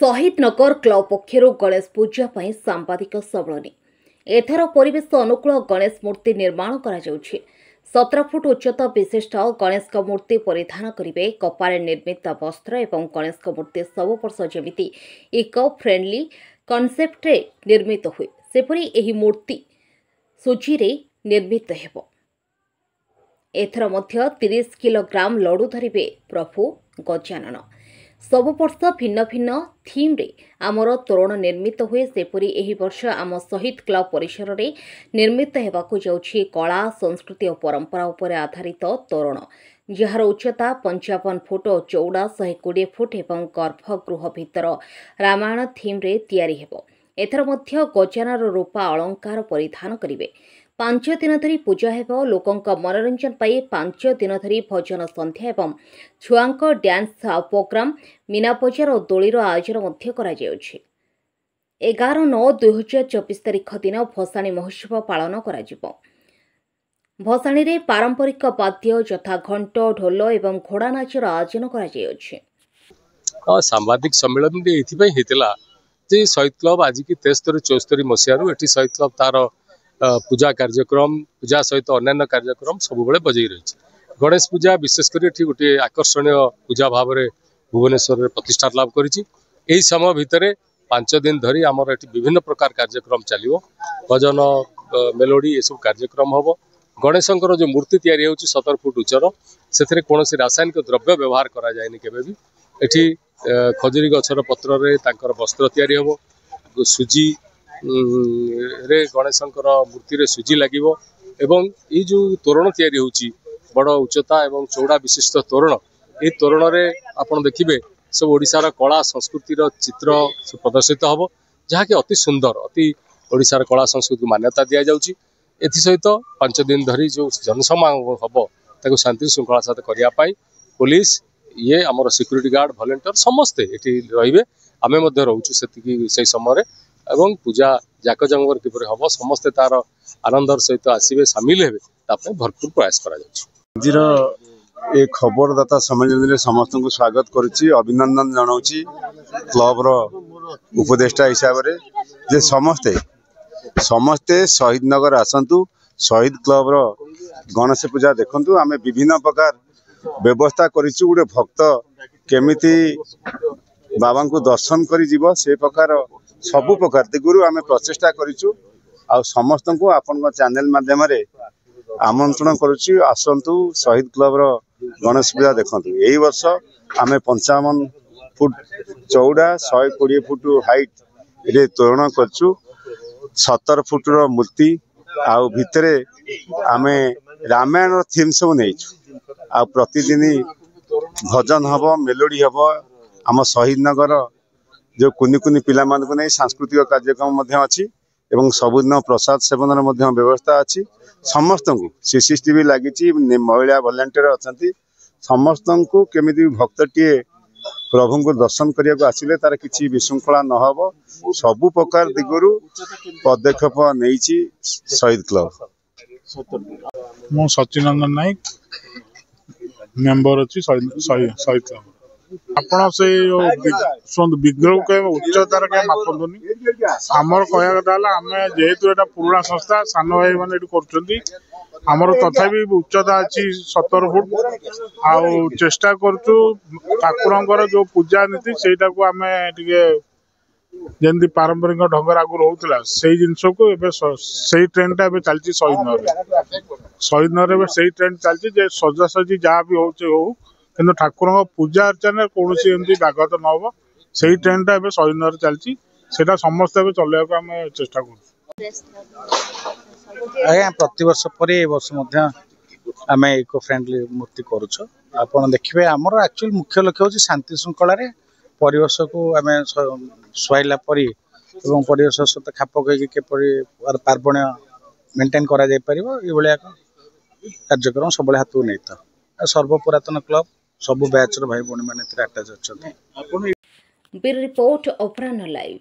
Shahid Nagar club पक्षर Ganesh पूजा पर सांबादिक सबलनी एथर परिवेश अनुकूल गणेश मूर्ति निर्माण करा 17 फुट उच्चता विशिष्ट गणेश मूर्ति परिधान करेंगे कपारे निर्मित वस्त्र एवं गणेश मूर्ति सब वर्ष जमी इको फ्रेंडली कॉन्सेप्ट निर्मित हुए सेपरी एही मूर्ति सूची रे निर्मित हेबो। एथर मध्य 30 किलोग्राम लड्डू धरिबे प्रभु गजानन। सब वर्ष भिन्न भिन्न थीम रे आमर तोरण निर्मित हुए सेपरी एही वर्ष आम शहीद क्लब परिसर रे निर्मित हेबाकु जाउछि कला संस्कृति और परंपरा उपरे आधारित तोरण जार उच्चता 55 फुट और चौड़ा 120 फुट एवं गर्भगृह भितर रामायण थीम रे तैयारी हेबो। एथर मध्य गजानन रूपा अलंकार परिधान करिवे। 5 दिन धरी पूजा हेबो। लोकंक मनोरंजन पाई 5 दिन धरी भजन संध्या एवं छुआंक डांस प्रोग्राम मीना बजार और दोलीर आयोजन मध्य करा जाउछि। 11/9/2024 तारिख दिन भसाणी महोत्सव पालन करा जिवो। भसाणी रे पारंपरिक वाद्य यथा घंट ढोल एवं घोड़ा नाचर आयोजन करा जाउछि। सांबादिक सम्मेलन एथिपई हेतिला जे शहीद क्लब आज की 73-74 मसियारू एठी शहीद क्लब तार पूजा कार्यक्रम पूजा सहित अन्य कार्यक्रम सब बेले बजाई रही। गणेश पूजा विशेषकर ये गोटे आकर्षणीय पूजा भाव में भुवनेश्वर प्रतिष्ठा लाभ कर समय भितर 5 दिन धरी आमर ये विभिन्न प्रकार कार्यक्रम चलो भजन मेलोडी ये सब कार्यक्रम हम। गणेशंकर जो मूर्ति तैयारी होची 17 फुट उच्चर से कौन रासायनिक द्रव्य व्यवहार करा जाए केबे भी। एठी खजुरी गछर पत्र रे तांकर वस्त्र तैयारी हम। सुजी रे गणेशंकर मूर्ति रे सुजी लागिवो एवं ये जो तोरण तैयारी होची बड़ उच्चता एवं चौड़ा विशिष्ट तोरण ये तोरण रे आपण देखिबे सब ओडिशार कला संस्कृति चित्र प्रदर्शित हम जहाँकि अति सुंदर अति ओडिशार कला संस्कृति मान्यता दि जाउची। एथि सहित 5 दिन धरी जो जनसमागम हम ताको शांति श्रृंखला साथ करिया पाई पुलिस ये आमर सिक्यूरीटी गार्ड वॉलंटियर समस्ते एठी रहिबे। आमे मध्ये रहउछु से समय एवं पूजा जाकजमर किपर हम समस्ते तार आनंदर सहित आसवे सामिल हेबे भरपूर प्रयास करा। एक खबरदाता सम्मेलन में समस्त को स्वागत करुच्ची अभिनंदन जनाऊँगी क्लब रो उपदेष्टा हिसाब से जे समस्ते समस्ते शहीद नगर आसतु शहीद क्लब रो गणेश पूजा देखु। आम विभिन्न प्रकार व्यवस्था करिछु गोटे भक्त केमिति बाबा को दर्शन करी जीव से प्रकार सबु प्रकार दिगुरु आम प्रचेषा करिछु आ समस्त को आपण चैनल माध्यम आमंत्रण करुच्ची आसतु शहीद क्लब रो गणेश पूजा देखु। यही वर्ष आम 55 फुट चौड़ा 120 फुट हाइट रे तोरण करछु 17 फुट रो मूर्ति आउ भितरे आम रामायण थीम सब नहीं आ प्रतिदिन भजन हम मेलोडी हम आम शहीद नगर जो कुनि कुनि पिला मान को नहीं सांस्कृतिक कार्यक्रम अच्छी एवं सबुदिन प्रसाद सेवन व्यवस्था अच्छी। समस्त को सीसीटीवी लगी महिला वॉलंटियर अच्छा समस्त को केमी भक्तटे प्रभु को दर्शन करने को आसिले तार किसी विशृंखला न हो सबु प्रकार दिगरु पदक्षेप नहीं शहीद क्लब। मु सचिनंदन नायक मेंबर अच्छी शहीद क्लब। आपण से विग्रह के उच्चतार के मापनी आमर कहया कथा आम जेहेतु एटा पुराना संस्था सान भाई मैंने आमर तथापि उच्चता अच्छी 17 फुट आउ चेष्टा करूँ ठाकुर जो पूजा नीति सेटा को आम जमी पारंपरिक ढंग आगु रोला से जिनस को से ट्रेंड टा चलती शहीद नगर से ट्रेंड चलती सजासजी जहाँ भी हो किंतु ठाकुर पूजा अर्चना कौन एमती व्याघात न हो से ट्रेंड टा शहीद नगर चलती सेटा समस्त चलने आम चेष्टा कर। आज्ञा प्रति वर्ष पर वर्ष आम इको फ्रेंडली मूर्ति करुच आपड़ देखिए आमर एक्चुअली मुख्य लक्ष्य हूँ शांति श्रृंखला परिवेश को आम सुला परी परिवेश सहित खाप कहीपर पार्वण्य मेंटेन करा जाय परिबो ये भलिया कार्यक्रम सब हाथ नहीं था सर्वपुरातन क्लब सबु बैच भाई भौणी मैंने अटैच अच्छा। ब्यूरो रिपोर्ट ऑपरानो लाइव।